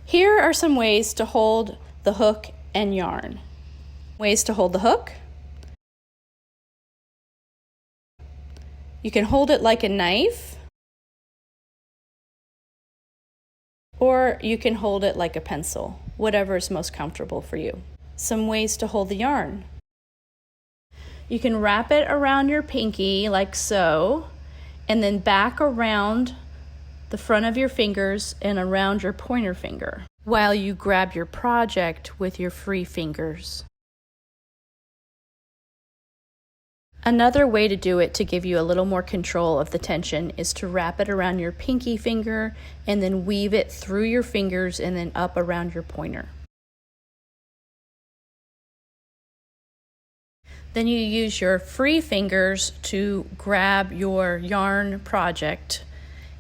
Here are some ways to hold the hook and yarn. Ways to hold the hook. You can hold it like a knife, or you can hold it like a pencil, whatever is most comfortable for you. Some ways to hold the yarn. You can wrap it around your pinky like so, and then back around the front of your fingers and around your pointer finger while you grab your project with your free fingers. Another way to do it to give you a little more control of the tension is to wrap it around your pinky finger and then weave it through your fingers and then up around your pointer. Then you use your free fingers to grab your yarn project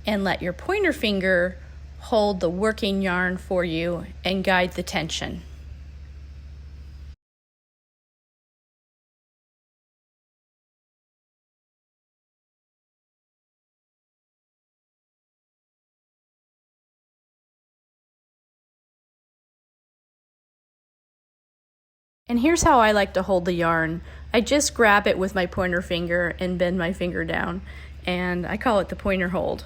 and let your pointer finger hold the working yarn for you and guide the tension. And here's how I like to hold the yarn. I just grab it with my pointer finger and bend my finger down, and I call it the pointer hold.